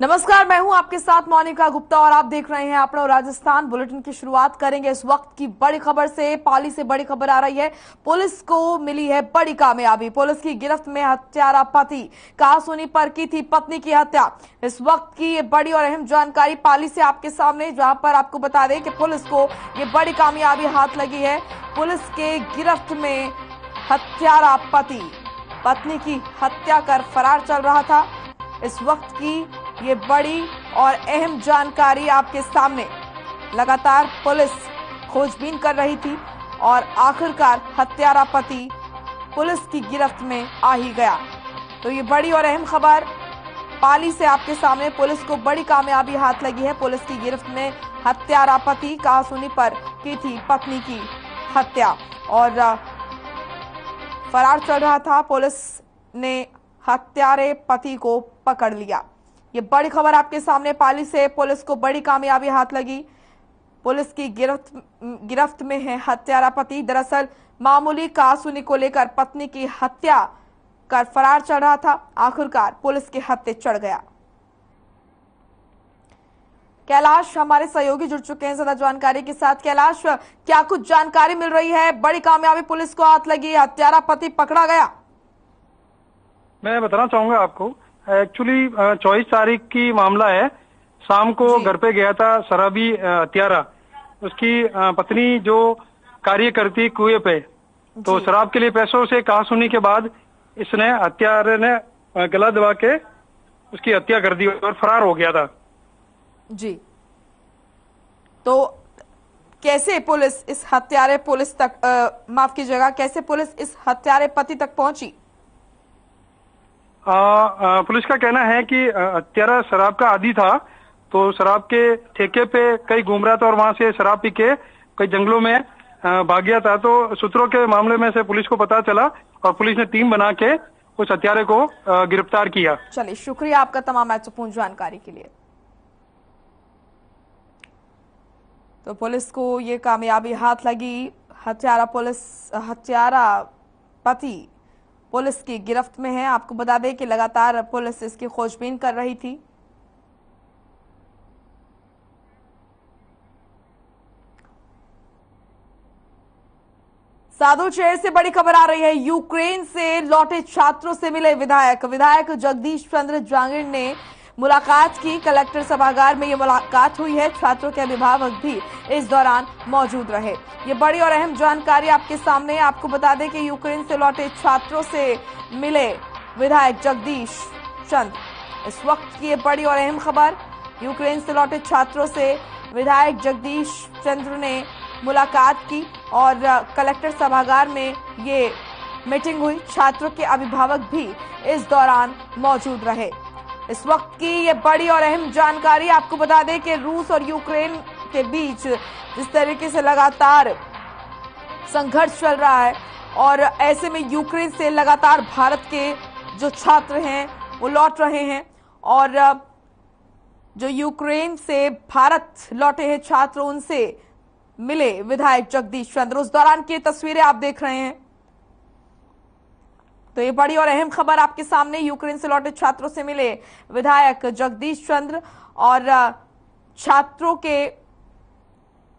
नमस्कार, मैं हूं आपके साथ मोनिका गुप्ता और आप देख रहे हैं अपना राजस्थान बुलेटिन की शुरुआत करेंगे इस वक्त की बड़ी खबर से। पाली से बड़ी खबर आ रही है। पुलिस को मिली है बड़ी कामयाबी। पुलिस की गिरफ्त में हत्यारा पति, कहासुनी पर की थी पत्नी की हत्या। इस वक्त की ये बड़ी और अहम जानकारी पाली से आपके सामने, जहां पर आपको बता दें कि पुलिस को ये बड़ी कामयाबी हाथ लगी है। पुलिस के गिरफ्त में हत्यारा पति पत्नी की हत्या कर फरार चल रहा था। इस वक्त की ये बड़ी और अहम जानकारी आपके सामने। लगातार पुलिस खोजबीन कर रही थी और आखिरकार हत्यारा पति पुलिस की गिरफ्त में आ ही गया। तो ये बड़ी और अहम खबर पाली से आपके सामने। पुलिस को बड़ी कामयाबी हाथ लगी है। पुलिस की गिरफ्त में हत्यारा पति, कहासुनी पर की थी पत्नी की हत्या और फरार चल रहा था। पुलिस ने हत्यारे पति को पकड़ लिया। ये बड़ी खबर आपके सामने पाली से। पुलिस को बड़ी कामयाबी हाथ लगी। पुलिस की गिरफ्त में है हत्यारा पति। दरअसल मामूली कहासुनी को लेकर पत्नी की हत्या कर फरार चल रहा था। आखिरकार पुलिस के हत्थे चढ़ गया। कैलाश हमारे सहयोगी जुड़ चुके हैं ज्यादा जानकारी के साथ। कैलाश, क्या कुछ जानकारी मिल रही है? बड़ी कामयाबी पुलिस को हाथ लगी, हत्यारा पति पकड़ा गया। मैं बताना चाहूंगा आपको, एक्चुअली 24 तारीख की मामला है। शाम को घर पे गया था शराबी हत्यारा। उसकी पत्नी जो कार्य करती कुएं पे, तो शराब के लिए पैसों से कहासुनी के बाद इसने हत्यारे ने गला दबा के उसकी हत्या कर दी और फरार हो गया था। जी, तो कैसे पुलिस इस हत्यारे पुलिस तक माफ कीजिएगा, कैसे पुलिस इस हत्यारे पति तक पहुंची? पुलिस का कहना है कि हत्यारा शराब का आदी था, तो शराब के ठेके पे कहीं घूम रहा था और वहां से शराब पी के कई जंगलों में भाग गया था। तो सूत्रों के मामले में से पुलिस को पता चला और पुलिस ने टीम बना के उस हत्यारे को गिरफ्तार किया। चलिए, शुक्रिया आपका तमाम महत्वपूर्ण जानकारी के लिए। तो पुलिस को ये कामयाबी हाथ लगी। हत्यारा पति पुलिस की गिरफ्त में है। आपको बता दें कि लगातार पुलिस इसकी खोजबीन कर रही थी। साधु शहर से बड़ी खबर आ रही है। यूक्रेन से लौटे छात्रों से मिले विधायक जगदीश चंद्र जांगिड़ ने मुलाकात की। कलेक्टर सभागार में ये मुलाकात हुई है। छात्रों के अभिभावक भी इस दौरान मौजूद रहे। ये बड़ी और अहम जानकारी आपके सामने। आपको बता दें कि यूक्रेन से लौटे छात्रों से मिले विधायक जगदीश चंद्र। इस वक्त की ये बड़ी और अहम खबर। यूक्रेन से लौटे छात्रों से विधायक जगदीश चंद्र ने मुलाकात की और कलेक्टर सभागार में ये मीटिंग हुई। छात्रों के अभिभावक भी इस दौरान मौजूद रहे। इस वक्त की ये बड़ी और अहम जानकारी। आपको बता दें कि रूस और यूक्रेन के बीच जिस तरीके से लगातार संघर्ष चल रहा है और ऐसे में यूक्रेन से लगातार भारत के जो छात्र हैं वो लौट रहे हैं और जो यूक्रेन से भारत लौटे हैं छात्र, उनसे मिले विधायक जगदीश चंद्र। उस दौरान की तस्वीरें आप देख रहे हैं। तो ये बड़ी और अहम खबर आपके सामने। यूक्रेन से लौटे छात्रों से मिले विधायक जगदीश चंद्र और छात्रों के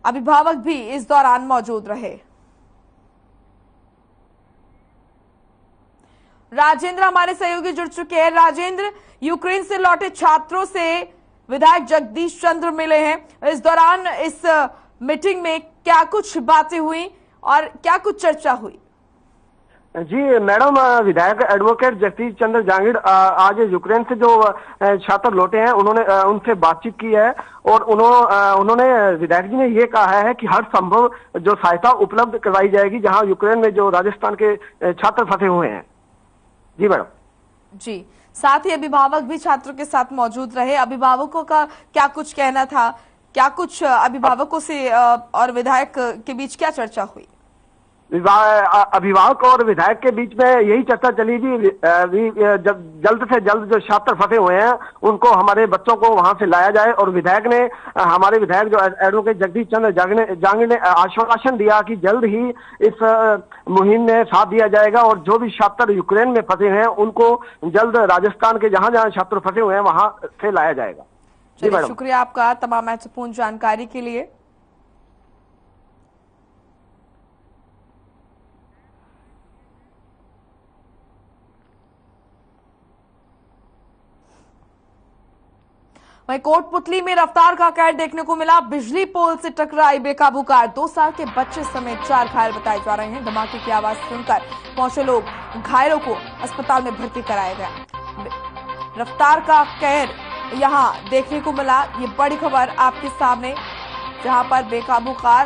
अभिभावक भी इस दौरान मौजूद रहे। राजेंद्र हमारे सहयोगी जुड़ चुके हैं। राजेंद्र, यूक्रेन से लौटे छात्रों से विधायक जगदीश चंद्र मिले हैं। इस दौरान इस मीटिंग में क्या कुछ बातें हुई और क्या कुछ चर्चा हुई? जी मैडम, विधायक एडवोकेट जगदीश चंद्र जांगिड़ आज यूक्रेन से जो छात्र लौटे हैं उन्होंने उनसे बातचीत की है और उन्होंने विधायक जी ने ये कहा है कि हर संभव जो सहायता उपलब्ध करवाई जाएगी जहां यूक्रेन में जो राजस्थान के छात्र फंसे हुए हैं। जी मैडम। जी, साथ ही अभिभावक भी छात्रों के साथ मौजूद रहे। अभिभावकों का क्या कुछ कहना था? क्या कुछ अभिभावकों से और विधायक के बीच क्या चर्चा हुई? अभिभावक और विधायक के बीच में यही चर्चा चली भी जब जल्द से जल्द जो छात्र फंसे हुए हैं उनको, हमारे बच्चों को वहां से लाया जाए। और विधायक ने, हमारे विधायक जो एडवोकेट जगदीश चंद्र जांगड़ ने आश्वासन दिया कि जल्द ही इस मुहिम में साथ दिया जाएगा और जो भी छात्र यूक्रेन में फंसे हैं उनको जल्द राजस्थान के जहां जहां छात्र फंसे हुए हैं वहां से लाया जाएगा। चलिए, शुक्रिया आपका तमाम महत्वपूर्ण जानकारी के लिए। वहीं कोटपुतली में रफ्तार का कहर देखने को मिला। बिजली पोल से टकराई बेकाबू कार, 2 साल के बच्चे समेत 4 घायल बताए जा रहे हैं। धमाके की आवाज सुनकर पहुंचे लोग, घायलों को अस्पताल में भर्ती कराया गया। रफ्तार का कहर यहां देखने को मिला। ये बड़ी खबर आपके सामने, जहां पर बेकाबू कार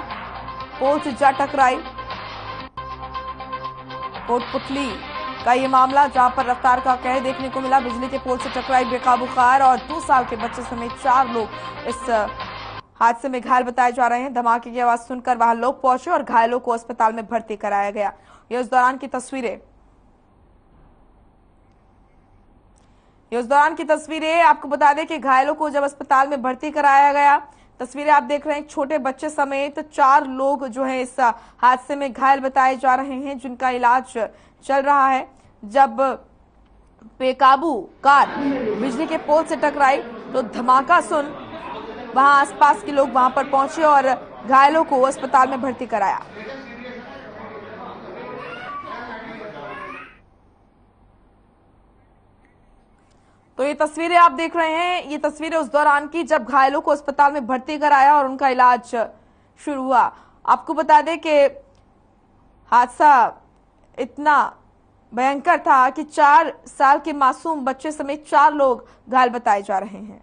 पोल से जा टकराई। कोटपुतली का ये मामला, जहां पर रफ्तार का कहर देखने को मिला। बिजली के पोल से टकराई बेकाबू कार और 2 साल के बच्चे समेत 4 लोग इस हादसे में घायल बताए जा रहे हैं। धमाके की आवाज सुनकर वहां लोग पहुंचे और घायलों को अस्पताल में भर्ती कराया गया। ये उस दौरान की तस्वीरें आपको बता दें कि घायलों को जब अस्पताल में भर्ती कराया गया, तस्वीरें आप देख रहे हैं। छोटे बच्चे समेत 4 लोग जो है इस हादसे में घायल बताए जा रहे हैं, जिनका इलाज चल रहा है। जब बेकाबू कार बिजली के पोल से टकराई तो धमाका सुन वहां आसपास के लोग वहां पर पहुंचे और घायलों को अस्पताल में भर्ती कराया। तो ये तस्वीरें आप देख रहे हैं, ये तस्वीरें उस दौरान की जब घायलों को अस्पताल में भर्ती कराया और उनका इलाज शुरू हुआ। आपको बता दें कि हादसा इतना भयंकर था कि 4 साल के मासूम बच्चे समेत 4 लोग घायल बताए जा रहे हैं।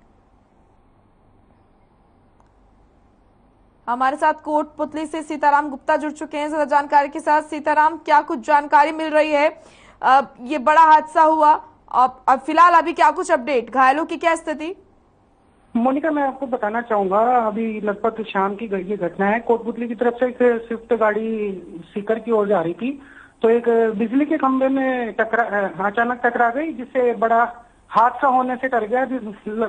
हमारे साथ कोटपुतली से सीताराम गुप्ता जुड़ चुके हैं ज्यादा जानकारी के साथ। सीताराम, क्या कुछ जानकारी मिल रही है? ये बड़ा हादसा हुआ, अब फिलहाल अभी क्या कुछ अपडेट, घायलों की क्या स्थिति? मोनिका, मैं आपको बताना चाहूंगा, अभी लगभग शाम की ये घटना है। कोटपुतली की तरफ से एक स्विफ्ट गाड़ी सीकर की ओर जा रही थी, तो एक बिजली के खंभे में अचानक टकरा गई, जिससे बड़ा हादसा होने से डर गया।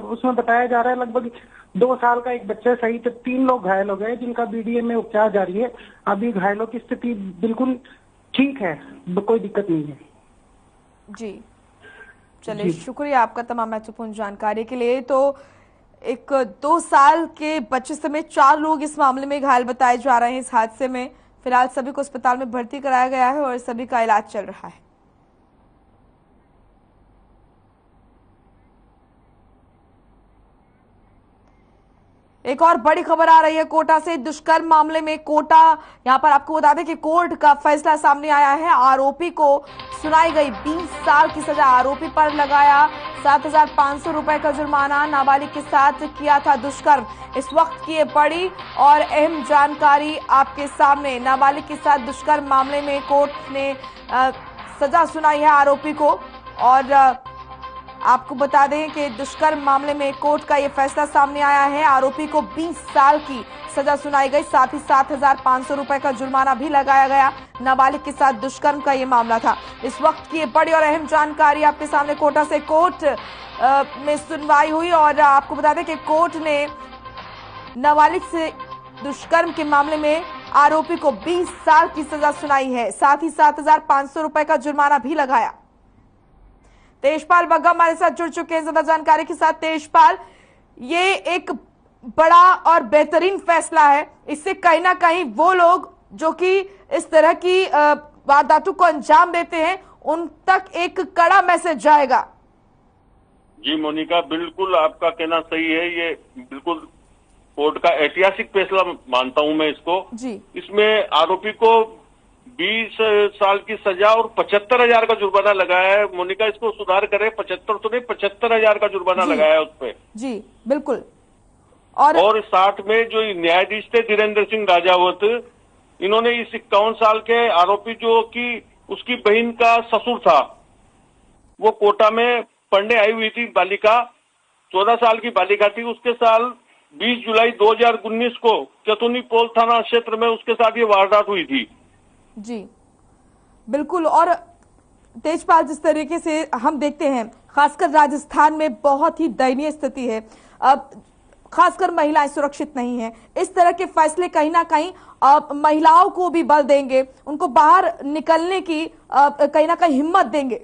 उसमें बताया जा रहा है लगभग 2 साल का एक बच्चे सहित 3 लोग घायल हो गए, जिनका बीडीए में उपचार जारी है। अभी घायलों की स्थिति बिल्कुल ठीक है, कोई दिक्कत नहीं है। जी, चलिए, शुक्रिया आपका तमाम महत्वपूर्ण जानकारी के लिए। तो एक 2 साल के बच्चे समेत 4 लोग इस मामले में घायल बताए जा रहे हैं इस हादसे में। फिलहाल सभी को अस्पताल में भर्ती कराया गया है और सभी का इलाज चल रहा है। एक और बड़ी खबर आ रही है कोटा से। दुष्कर्म मामले में कोटा, यहां पर आपको बता दें कि कोर्ट का फैसला सामने आया है। आरोपी को सुनाई गई 20 साल की सजा। आरोपी पर लगाया 7,500 रुपए का जुर्माना। नाबालिग के साथ किया था दुष्कर्म। इस वक्त की ये बड़ी और अहम जानकारी आपके सामने। नाबालिग के साथ दुष्कर्म मामले में कोर्ट ने सजा सुनाई है आरोपी को। और आपको बता दें कि दुष्कर्म मामले में कोर्ट का ये फैसला सामने आया है। आरोपी को 20 साल की सजा सुनाई गई, साथ ही 7,500 रुपए का जुर्माना भी लगाया गया। नाबालिग के साथ दुष्कर्म का ये मामला था। इस वक्त की ये बड़ी और अहम जानकारी आपके सामने। कोटा से कोर्ट में सुनवाई हुई और आपको बता दें कि कोर्ट ने नाबालिग से दुष्कर्म के मामले में आरोपी को 20 साल की सजा सुनाई है, साथ ही 7,500 रुपए का जुर्माना भी लगाया। तेजपाल बग्गा हमारे साथ जुड़ चुके हैं ज्यादा जानकारी के साथ। तेजपाल, ये एक बड़ा और बेहतरीन फैसला है। इससे कहीं ना कहीं वो लोग जो कि इस तरह की वारदातों को अंजाम देते हैं, उन तक एक कड़ा मैसेज जाएगा। जी मोनिका, बिल्कुल आपका कहना सही है। ये बिल्कुल कोर्ट का ऐतिहासिक फैसला मानता हूं मैं इसको। जी, इसमें आरोपी को 20 साल की सजा और 75,000 का जुर्माना लगाया है। मोनिका, इसको सुधार करे, 75 तो नहीं 75,000 का जुर्माना लगाया है उस पर। जी बिल्कुल। और 60 में जो न्यायाधीश थे धीरेन्द्र सिंह राजावत, इन्होंने इस 51 साल के आरोपी जो कि उसकी बहन का ससुर था, वो कोटा में पढ़ने आई हुई थी बालिका, 14 साल की बालिका थी। उसके साल 20 जुलाई 2019 को चतुनी पोल थाना क्षेत्र में उसके साथ ये वारदात हुई थी। जी बिल्कुल। और तेजपाल, जिस तरीके से हम देखते हैं खासकर राजस्थान में बहुत ही दयनीय स्थिति है, अब खासकर महिलाएं सुरक्षित नहीं हैं। इस तरह के फैसले कहीं ना कहीं महिलाओं को भी बल देंगे, उनको बाहर निकलने की कहीं ना कहीं हिम्मत देंगे।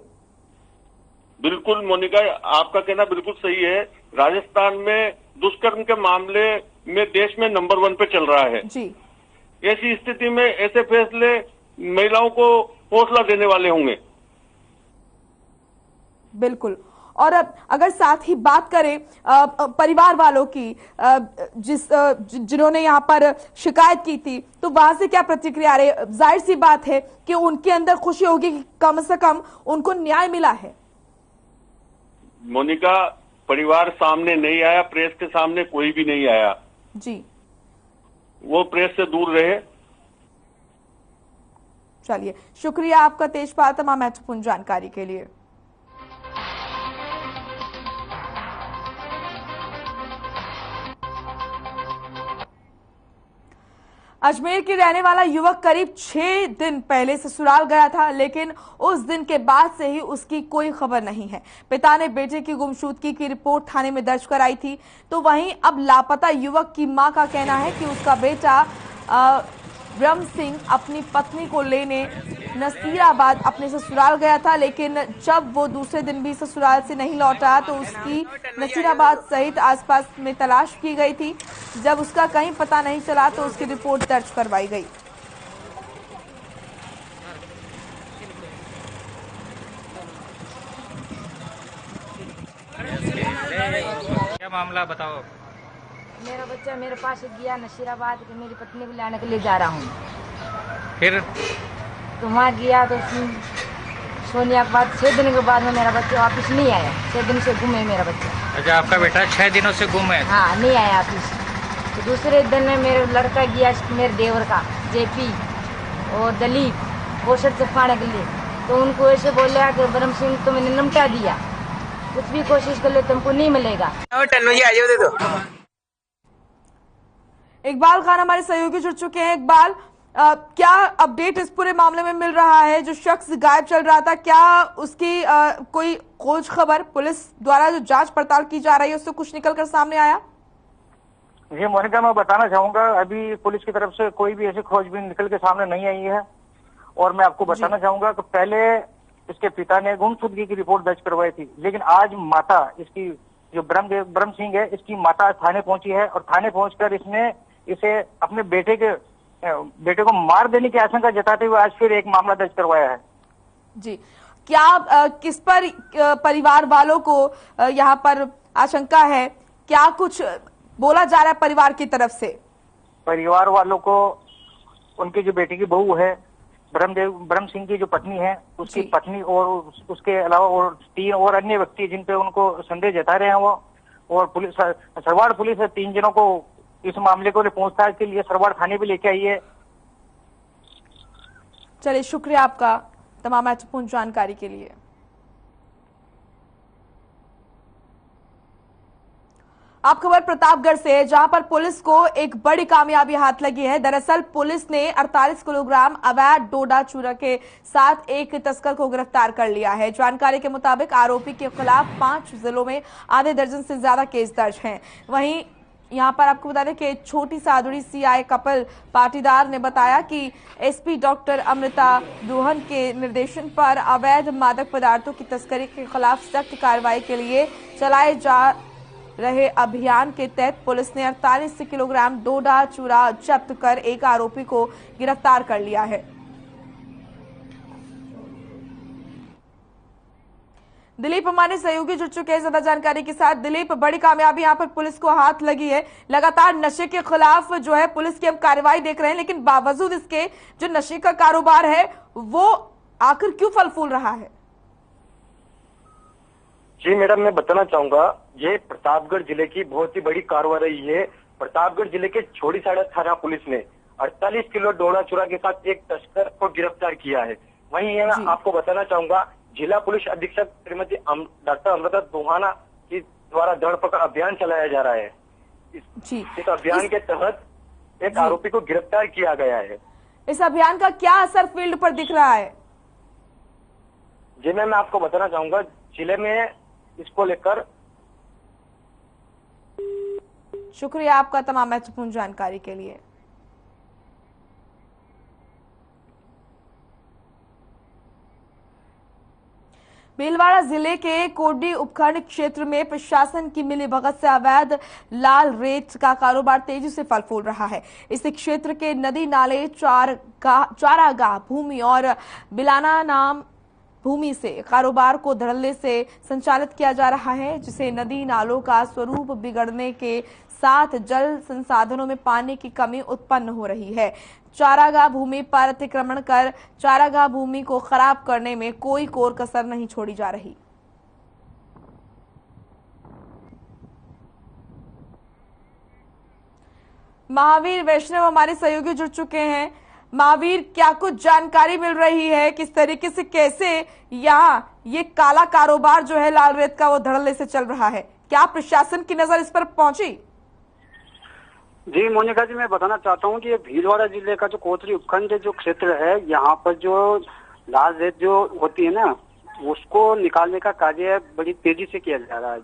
बिल्कुल मोनिका, आपका कहना बिल्कुल सही है। राजस्थान में दुष्कर्म के मामले में देश में नंबर 1 पे चल रहा है जी। ऐसी स्थिति में ऐसे फैसले महिलाओं को हौसला देने वाले होंगे। बिल्कुल। और अब अगर साथ ही बात करें परिवार वालों की, जिन्होंने यहाँ पर शिकायत की थी, तो वहां से क्या प्रतिक्रिया आ रही है? जाहिर सी बात है कि उनके अंदर खुशी होगी कि कम से कम उनको न्याय मिला है। मोनिका, परिवार सामने नहीं आया, प्रेस के सामने कोई भी नहीं आया जी। वो प्रेस से दूर रहे। चलिए, शुक्रिया आपका तेजपाल तमाम महत्वपूर्ण जानकारी के लिए। अजमेर के रहने वाला युवक करीब 6 दिन पहले ससुराल गया था, लेकिन उस दिन के बाद से ही उसकी कोई खबर नहीं है। पिता ने बेटे की गुमशुदगी की रिपोर्ट थाने में दर्ज कराई थी, तो वहीं अब लापता युवक की मां का कहना है कि उसका बेटा ब्रह्म सिंह अपनी पत्नी को लेने नसीराबाद अपने ससुराल गया था, लेकिन जब वो दूसरे दिन भी ससुराल से नहीं लौटा तो उसकी नसीराबाद सहित आसपास में तलाश की गई थी। जब उसका कहीं पता नहीं चला तो उसकी रिपोर्ट दर्ज करवाई गई। क्या मामला बताओ? मेरा बच्चा मेरे पास गया नसीराबाद कि मेरी पत्नी को लाने के लिए जा रहा हूँ। फिर तो वहाँ गया तो सोनिया के बाद 6 दिन के बाद में मेरा बच्चा वापस नहीं आया। 6 दिन से गुम है मेरा बच्चा। अच्छा, आपका बेटा 6 दिनों से गुम है? हाँ, नहीं आया वापस। तो दूसरे दिन में मेरा लड़का गया मेरे देवर का जेपी और दलीप पोषण से खाने के लिए, तो उनको ऐसे बोला कि ब्रह्म सिंह तो मैंने निपटा दिया, कुछ भी कोशिश कर ले तुमको नहीं मिलेगा। इकबाल खान हमारे सहयोगी जुड़ चुके हैं। इकबाल, क्या अपडेट इस पूरे मामले में मिल रहा है? जो शख्स गायब चल रहा था, क्या उसकी कोई खोज खबर पुलिस द्वारा जो जांच पड़ताल की जा रही है उससे कुछ निकल कर सामने आया? जी मोनिका, मैं बताना चाहूंगा अभी पुलिस की तरफ से कोई भी ऐसी खोजबीन निकल के सामने नहीं आई है। और मैं आपको बताना चाहूंगा कि पहले इसके पिता ने गुमशुदगी की रिपोर्ट दर्ज करवाई थी, लेकिन आज माता इसकी जो ब्रह्म सिंह है, इसकी माता आज थाने पहुंची है और थाने पहुंचकर इसने इसे अपने बेटे को मार देने की आशंका जताते हुए आज फिर एक मामला दर्ज करवाया है। जी, क्या किस पर परिवार वालों को यहाँ पर आशंका है? क्या कुछ बोला जा रहा है परिवार की तरफ से? परिवार वालों को उनकी जो बेटी की बहू है, ब्रह्म सिंह की जो पत्नी है, उसकी पत्नी और उसके अलावा और 3 और अन्य व्यक्ति जिन पे उनको संदेह जता रहे हैं वो, और पुलिस सरवाड़ पुलिस 3 जनों को इस मामले को पूछताछ के लिए सरवाड़ थाने भी लेके आई है। चलिए, शुक्रिया आपका तमाम महत्वपूर्ण जानकारी के लिए। आप खबर प्रतापगढ़ से है, जहां पर पुलिस को एक बड़ी कामयाबी हाथ लगी है। दरअसल पुलिस ने 48 किलोग्राम अवैध डोडा चूरा के साथ एक तस्कर को गिरफ्तार कर लिया है। जानकारी के मुताबिक आरोपी के खिलाफ 5 जिलों में आधे दर्जन से ज्यादा केस दर्ज हैं। वहीं यहां पर आपको बता दें कि छोटी सादुड़ी सीआई कपिल पाटीदार ने बताया कि एसपी डॉक्टर अमृता दोहन के निर्देशन पर अवैध मादक पदार्थों की तस्करी के खिलाफ सख्त कार्रवाई के लिए चलाए जा रहे अभियान के तहत पुलिस ने 48 किलोग्राम डोडा चूरा जब्त कर एक आरोपी को गिरफ्तार कर लिया है। दिलीप हमारे सहयोगी जुड़ चुके हैं ज्यादा जानकारी के साथ। दिलीप, बड़ी कामयाबी यहाँ पर पुलिस को हाथ लगी है। लगातार नशे के खिलाफ जो है पुलिस की हम कार्रवाई देख रहे हैं, लेकिन बावजूद इसके जो नशे का कारोबार है वो आखिर क्यों फल फूल रहा है? जी मैडम, मैं बताना चाहूंगा ये प्रतापगढ़ जिले की बहुत ही बड़ी कार्रवाई है। प्रतापगढ़ जिले के छोड़ीसाड़ा थाना पुलिस ने 48 किलो डोडा चूरा के साथ एक तस्कर को गिरफ्तार किया है। वहीं मैं आपको बताना चाहूंगा जिला पुलिस अधीक्षक श्रीमती डॉक्टर अमृता दोहाना की द्वारा धरपकड़ अभियान चलाया जा रहा है। इस अभियान के तहत एक आरोपी को गिरफ्तार किया गया है। इस अभियान का क्या असर फील्ड पर दिख रहा है? जी मैम, मैं आपको बताना चाहूंगा जिले में इसको लेकर। शुक्रिया आपका तमाम महत्वपूर्ण जानकारी के लिए। भीलवाड़ा जिले के कोडी उपखंड क्षेत्र में प्रशासन की मिलीभगत से अवैध लाल रेत का कारोबार तेजी से फल फूल रहा है। इस क्षेत्र के नदी नाले चारागाह भूमि और बिलाना नाम भूमि से कारोबार को धड़ल्ले से संचालित किया जा रहा है, जिसे नदी नालों का स्वरूप बिगड़ने के साथ जल संसाधनों में पानी की कमी उत्पन्न हो रही है। चारागाह भूमि पर अतिक्रमण कर चारागाह भूमि को खराब करने में कोई कोर कसर नहीं छोड़ी जा रही। महावीर वैष्णव हमारे सहयोगी जुड़ चुके हैं। महावीर, क्या कुछ जानकारी मिल रही है किस तरीके से कैसे यहाँ ये काला कारोबार जो है लाल रेत का वो धड़ल्ले से चल रहा है? क्या प्रशासन की नजर इस पर पहुंची? जी मोनिका जी, मैं बताना चाहता हूँ कि ये भीलवाड़ा जिले का जो कोतरी उपखंड जो क्षेत्र है, यहाँ पर जो लाल रेत जो होती है ना, उसको निकालने का कार्य बड़ी तेजी से किया जा रहा है।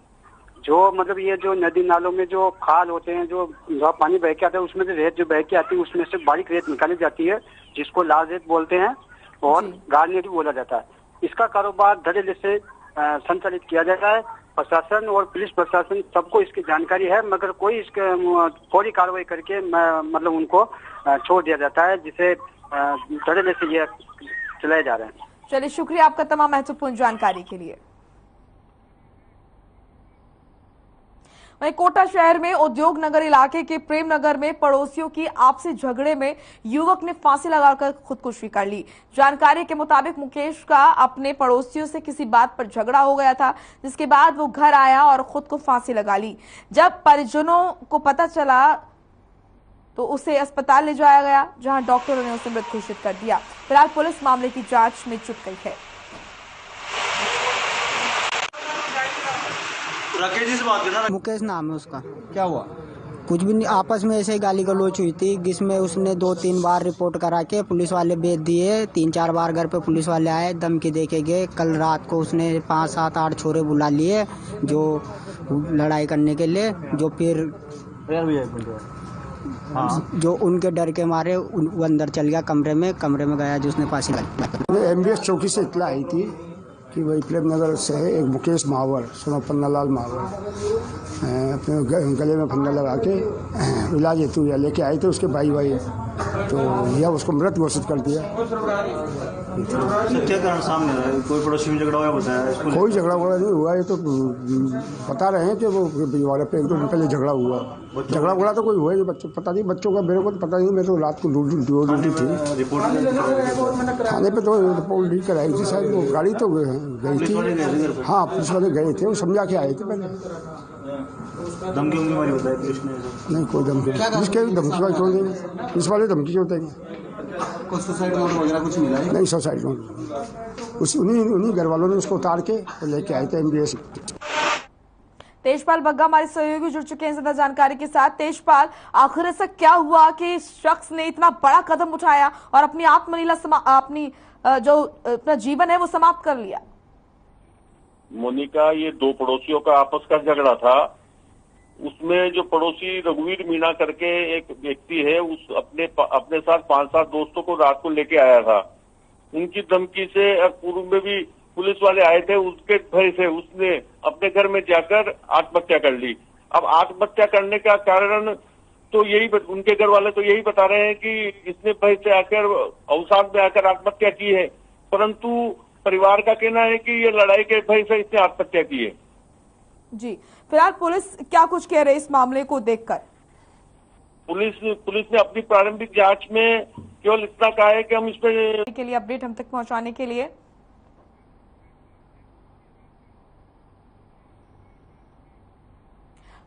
जो मतलब ये जो नदी नालों में जो खाल होते हैं, जो पानी बह के आता है, उसमें से रेत जो बह के आती है उसमें से बारीक रेत निकाली जाती है, जिसको लाल रेत बोलते हैं और गार्नियर भी बोला जाता है। इसका कारोबार धड़ल्ले से संचालित किया जा रहा है। प्रशासन और पुलिस प्रशासन सबको इसकी जानकारी है, मगर कोई इसके फौरी कार्रवाई करके मतलब उनको छोड़ दिया जाता है, जिसे धड़ल्ले से ये चलाए जा रहे हैं। चलिए, शुक्रिया आपका तमाम महत्वपूर्ण जानकारी के लिए। वहीं कोटा शहर में उद्योग नगर इलाके के प्रेम नगर में पड़ोसियों की आपसी झगड़े में युवक ने फांसी लगाकर खुदकुशी कर ली। जानकारी के मुताबिक मुकेश का अपने पड़ोसियों से किसी बात पर झगड़ा हो गया था, जिसके बाद वो घर आया और खुद को फांसी लगा ली। जब परिजनों को पता चला तो उसे अस्पताल ले जाया गया, जहां डॉक्टरों ने उसे मृत घोषित कर दिया। फिलहाल पुलिस मामले की जांच में जुट गई है। राकेश जी से बात करना। मुकेश नाम है उसका। क्या हुआ? कुछ भी नहीं, आपस में ऐसे ही गाली गलौच हुई थी, जिसमें उसने 2-3 बार रिपोर्ट करा के पुलिस वाले भेज दिए। 3-4 बार घर पे पुलिस वाले आए, धमकी देके गए। कल रात को उसने 5-7-8 छोरे बुला लिए जो लड़ाई करने के लिए, जो फिर जो उनके डर के मारे वो अंदर चल गया कमरे में गया, जो उसने फांसी लगाई। एमबीएस चौकी से इतला आई थी कि वही प्रेम नगर से है एक मुकेश मावर, सोना पन्नालाल मावर, अपने गले में फंदा लगा के इलाज हेतु या लेके आए थे उसके भाई, तो यह उसको मृत घोषित कर दिया। क्या कारण सामने है? कोई पड़ोसी में झगड़ा हुआ बताया? कोई झगड़ा वगड़ा नहीं हुआ, ये तो बता रहे हैं कि वो बिजवाड़े पे 1-2 दिन पहले झगड़ा हुआ। झगड़ा तो कोई हुआ नहीं, बच्चों पता नहीं, बच्चों का मेरे को तो पता नहीं, मैं तो रात को ड्यूटी थी। थाने पे तो रिपोर्ट लिख कर आई थी शायद, वो गाड़ी तो गई थी। हाँ, पुलिस वाले गए थे, वो समझा के आए थे पहले। धमकी मारी होता है पुलिस ने? नहीं, कोई धमकी धमकी क्यों देंगे? पुलिस वाले धमकी क्यों देंगे? कुछ सुसाइड नोट वगैरह कुछ मिला है? नहीं, सुसाइड नोट उन्हीं घर वालों ने उसको उतार के लेके आए थे एमबीएस। तेजपाल बग्गा हमारे सहयोगी जुड़ चुके हैं ज्यादा जानकारी के साथ। तेजपाल, आखिर ऐसा क्या हुआ कि इस शख्स ने इतना बड़ा कदम उठाया और अपनी आत्मलीला अपनी जो अपना जीवन है वो समाप्त कर लिया? मोनिका, ये 2 पड़ोसियों का आपस का झगड़ा था। उसमें जो पड़ोसी रघुवीर मीणा करके एक व्यक्ति है, उस अपने साथ 5-7 दोस्तों को रात को लेके आया था। उनकी धमकी से पूर्व में भी पुलिस वाले आए थे, उसके भय से उसने अपने घर में जाकर आत्महत्या कर ली। अब आत्महत्या करने का कारण तो यही, उनके घर वाले तो यही बता रहे हैं कि इसने भय से आकर अवसाद में आकर आत्महत्या की है, परंतु परिवार का कहना है कि ये लड़ाई के भय से इसने आत्महत्या की है। जी, फिलहाल पुलिस क्या कुछ कह रही है इस मामले को देखकर? पुलिस ने अपनी प्रारंभिक जांच में केवल इतना कहा है कि हम इस पे के लिए अपडेट हम तक पहुंचाने के लिए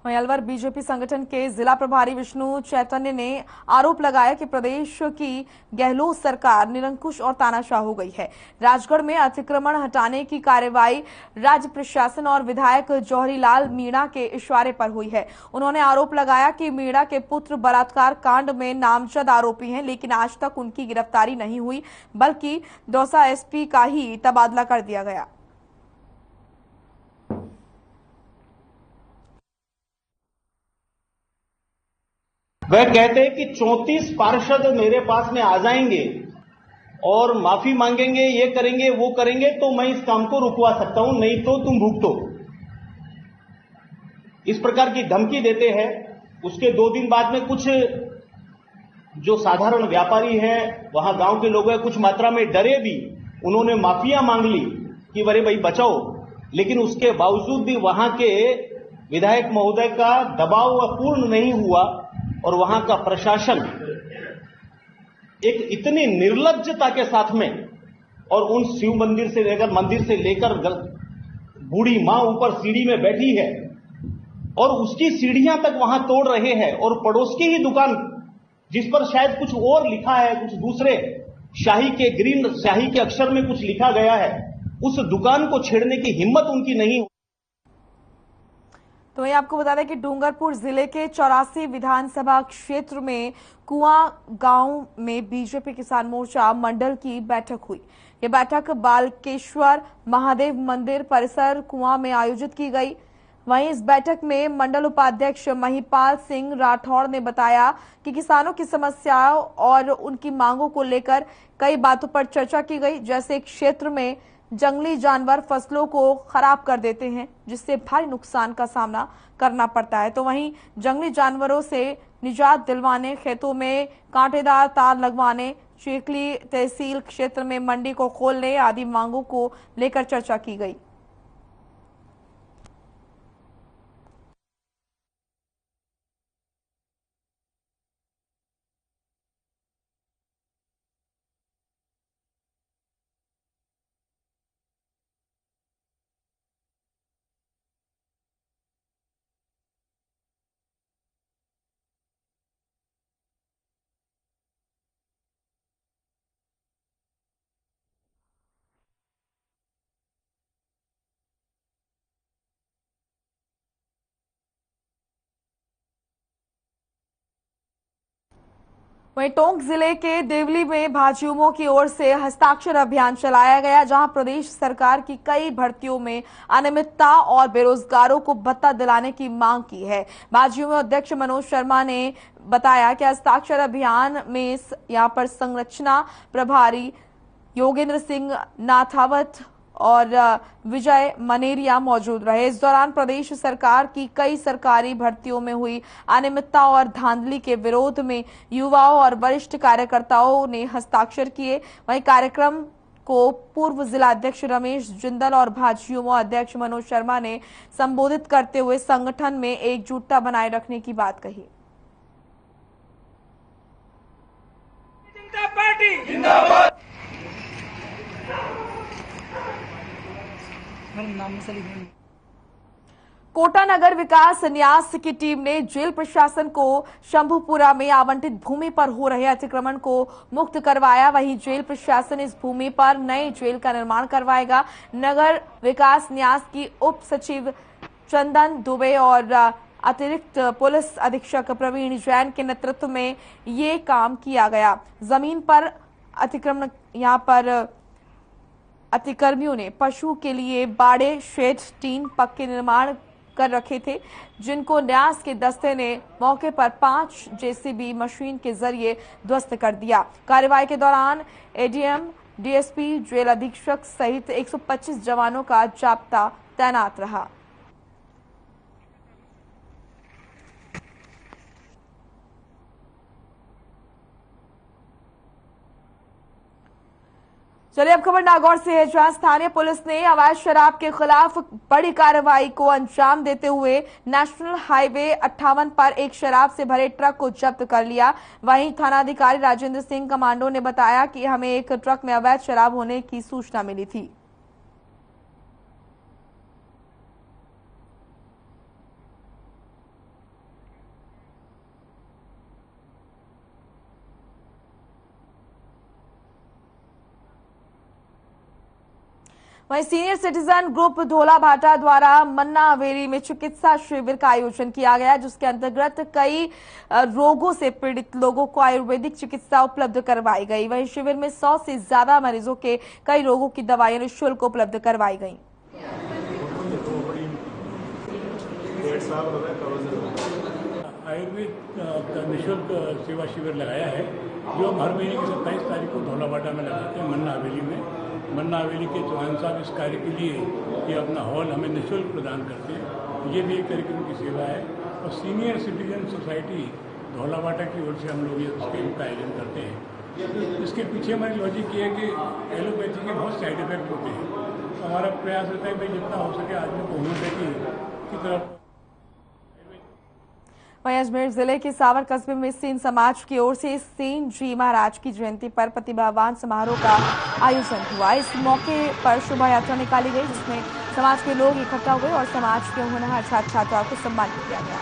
वहीं अलवर बीजेपी संगठन के जिला प्रभारी विष्णु चैतन्य ने आरोप लगाया कि प्रदेश की गहलोत सरकार निरंकुश और तानाशाह हो गई है। राजगढ़ में अतिक्रमण हटाने की कार्रवाई राज्य प्रशासन और विधायक जौहरीलाल मीणा के इशारे पर हुई है। उन्होंने आरोप लगाया कि मीणा के पुत्र बलात्कार कांड में नामजद आरोपी हैं, लेकिन आज तक उनकी गिरफ्तारी नहीं हुई, बल्कि दौसा एसपी का ही तबादला कर दिया गया। वह कहते हैं कि 34 पार्षद मेरे पास में आ जाएंगे और माफी मांगेंगे, ये करेंगे वो करेंगे तो मैं इस काम को रुकवा सकता हूं, नहीं तो तुम भुगतो। इस प्रकार की धमकी देते हैं। उसके 2 दिन बाद में कुछ जो साधारण व्यापारी हैं, वहां गांव के लोग हैं, कुछ मात्रा में डरे भी, उन्होंने माफिया मांग ली कि अरे भाई बचाओ, लेकिन उसके बावजूद भी वहां के विधायक महोदय का दबाव पूर्ण नहीं हुआ और वहां का प्रशासन एक इतनी निर्लज्जता के साथ में, और उन शिव मंदिर से लेकर बूढ़ी मां ऊपर सीढ़ी में बैठी है और उसकी सीढ़ियां तक वहां तोड़ रहे हैं, और पड़ोस की ही दुकान जिस पर शायद कुछ और लिखा है, कुछ दूसरे शाही के ग्रीन शाही के अक्षर में कुछ लिखा गया है, उस दुकान को छेड़ने की हिम्मत उनकी नहीं। तो वहीं आपको बता दें कि डूंगरपुर जिले के 84 विधानसभा क्षेत्र में कुआं गांव में बीजेपी किसान मोर्चा मंडल की बैठक हुई। ये बैठक बालकेश्वर महादेव मंदिर परिसर कुआं में आयोजित की गई। वहीं इस बैठक में मंडल उपाध्यक्ष महिपाल सिंह राठौड़ ने बताया कि किसानों की समस्याओं और उनकी मांगों को लेकर कई बातों पर चर्चा की गई, जैसे क्षेत्र में जंगली जानवर फसलों को खराब कर देते हैं, जिससे भारी नुकसान का सामना करना पड़ता है। तो वहीं जंगली जानवरों से निजात दिलवाने, खेतों में कांटेदार तार लगवाने, चिखली तहसील क्षेत्र में मंडी को खोलने आदि मांगों को लेकर चर्चा की गई। वहीं टोंक जिले के देवली में भाजयुमो की ओर से हस्ताक्षर अभियान चलाया गया, जहां प्रदेश सरकार की कई भर्तियों में अनियमितता और बेरोजगारों को भत्ता दिलाने की मांग की है। भाजयुमो अध्यक्ष मनोज शर्मा ने बताया कि हस्ताक्षर अभियान में यहां पर संरचना प्रभारी योगेंद्र सिंह नाथावत और विजय मनेरिया मौजूद रहे। इस दौरान प्रदेश सरकार की कई सरकारी भर्तियों में हुई अनियमितता और धांधली के विरोध में युवाओं और वरिष्ठ कार्यकर्ताओं ने हस्ताक्षर किए। वहीं कार्यक्रम को पूर्व जिला अध्यक्ष रमेश जिंदल और भाजयुमो अध्यक्ष मनोज शर्मा ने संबोधित करते हुए संगठन में एकजुटता बनाए रखने की बात कही। कोटा नगर विकास न्यास की टीम ने जेल प्रशासन को शंभुपुरा में आवंटित भूमि पर हो रहे अतिक्रमण को मुक्त करवाया। वहीं जेल प्रशासन इस भूमि पर नए जेल का निर्माण करवाएगा। नगर विकास न्यास की उप सचिव चंदन दुबे और अतिरिक्त पुलिस अधीक्षक प्रवीण जैन के नेतृत्व में ये काम किया गया। जमीन पर अतिक्रमण यहाँ पर अतिक्रमियों ने पशु के लिए बाड़े, शेड, टीन पक्के निर्माण कर रखे थे, जिनको न्यास के दस्ते ने मौके पर 5 जेसीबी मशीन के जरिए ध्वस्त कर दिया। कार्रवाई के दौरान एडीएम, डीएसपी, जेल अधीक्षक सहित 125 जवानों का जाब्ता तैनात रहा। चलिए अब खबर नागौर से है, जहां स्थानीय पुलिस ने अवैध शराब के खिलाफ बड़ी कार्रवाई को अंजाम देते हुए नेशनल हाईवे 58 पर एक शराब से भरे ट्रक को जब्त कर लिया। वहीं थानाधिकारी राजेंद्र सिंह कमांडो ने बताया कि हमें एक ट्रक में अवैध शराब होने की सूचना मिली थी। वहीं सीनियर सिटीजन ग्रुप धोलाभाटा द्वारा मन्ना हवेली में चिकित्सा शिविर का आयोजन किया गया, जिसके अंतर्गत कई रोगों से पीड़ित लोगों को आयुर्वेदिक चिकित्सा उपलब्ध करवाई गई। वहीं शिविर में 100 से ज्यादा मरीजों के कई रोगों की दवाइयां निःशुल्क उपलब्ध करवाई गई। आयुर्वेद का निःशुल्क सेवा शिविर लगाया है, जो हम हर महीने की 27 तारीख को धौलाबाटा में लगाते हैं मन्ना हवेली में। मन्ना हवेली के चौहान साहब इस कार्य के लिए ये अपना हॉल हमें निःशुल्क प्रदान करते हैं। ये भी एक तरीके की सेवा है। और सीनियर सिटीजन सोसाइटी धौलाबाटा की ओर से हम लोग ये कैंप का आयोजन करते हैं। इसके पीछे हमारी लॉजिक ये है कि एलोपैथी के बहुत साइड इफेक्ट होते हैं, तो हमारा प्रयास रहता है भाई जितना हो सके आदमी को होम्योपैथी की तरफ। वहीं अजमेर जिले के सावर कस्बे में सेन समाज की ओर से सेन जी महाराज की जयंती पर प्रतिभावान समारोह का आयोजन हुआ। इस मौके पर शोभा यात्रा निकाली गई, जिसमें समाज के लोग इकट्ठा हुए और समाज के होनहार छात्र छात्राओं को सम्मानित किया गया।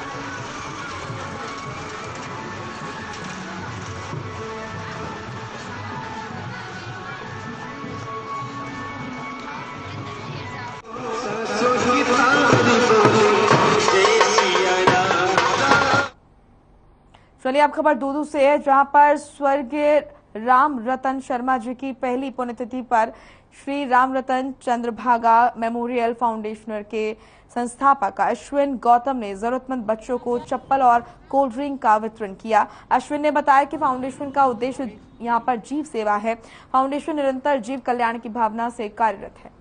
चलिए अब खबर दूदू से है, जहां पर स्वर्गीय राम रतन शर्मा जी की पहली पुण्यतिथि पर श्री राम रतन चंद्रभागा मेमोरियल फाउंडेशन के संस्थापक अश्विन गौतम ने जरूरतमंद बच्चों को चप्पल और कोल्ड ड्रिंक का वितरण किया। अश्विन ने बताया कि फाउंडेशन का उद्देश्य यहां पर जीव सेवा है। फाउंडेशन निरंतर जीव कल्याण की भावना से कार्यरत है।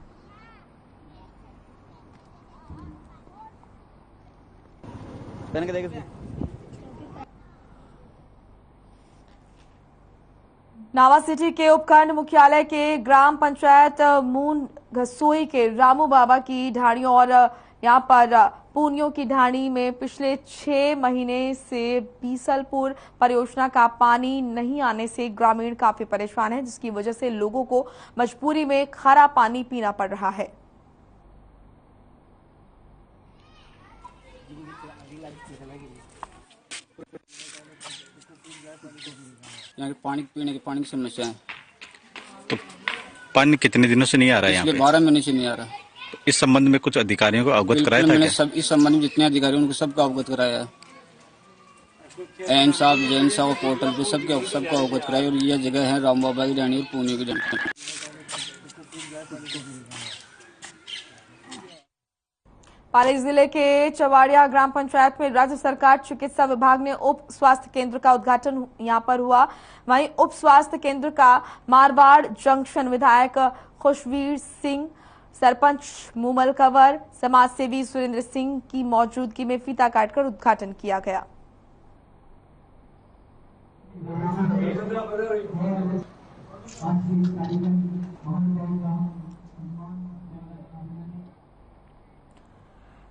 नावा सिटी के उपखंड मुख्यालय के ग्राम पंचायत मून घसोई के रामू बाबा की ढाणियों और यहां पर पूनियों की ढाणी में पिछले 6 महीने से बीसलपुर परियोजना का पानी नहीं आने से ग्रामीण काफी परेशान हैं, जिसकी वजह से लोगों को मजबूरी में खारा पानी पीना पड़ रहा है। यहाँ के पानी पीने के पानी की समस्या है। तो पानी कितने दिनों से नहीं आ रहा है यहाँ पे? 12 महीने से नहीं आ रहा। तो इस संबंध में कुछ अधिकारियों को अवगत कराया था मैंने क्या? सब इस संबंध में जितने अधिकारी उनको सबको अवगत कराया है। एन साहब जैन साहब पोर्टल पे सबको अवगत कराया। और यह जगह है राम बाबा की ढाणी और पुणे की ढाणी। पाली जिले के चवाड़िया ग्राम पंचायत में राज्य सरकार चिकित्सा विभाग ने उप स्वास्थ्य केंद्र का उद्घाटन यहां पर हुआ। वहीं उप स्वास्थ्य केंद्र का मारवाड़ जंक्शन विधायक खुशवीर सिंह, सरपंच मूमल कंवर, समाजसेवी सुरेंद्र सिंह की मौजूदगी में फीता काटकर उद्घाटन किया गया।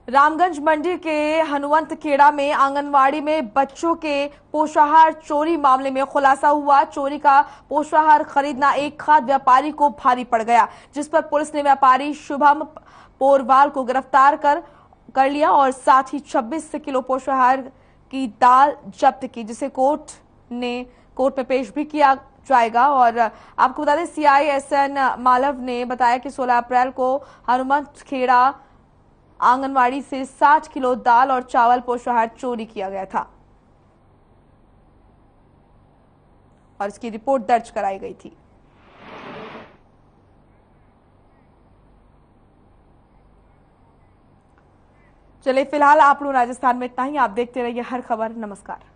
रामगंज मंडी के हनुवंत खेड़ा में आंगनवाड़ी में बच्चों के पोषाहार चोरी मामले में खुलासा हुआ। चोरी का पोषाहार खरीदना एक खाद्य व्यापारी को भारी पड़ गया, जिस पर पुलिस ने व्यापारी शुभम पोरवाल को गिरफ्तार कर लिया और साथ ही 26 किलो पोषाहार की दाल जब्त की, जिसे कोर्ट में पेश भी किया जाएगा। और आपको बता दें, CI SN मालव ने बताया कि 16 अप्रैल को हनुमंत खेड़ा आंगनवाड़ी से 60 किलो दाल और चावल पोषाहार चोरी किया गया था और इसकी रिपोर्ट दर्ज कराई गई थी। चलिए फिलहाल आप लोग राजस्थान में इतना ही। आप देखते रहिए हर खबर। नमस्कार।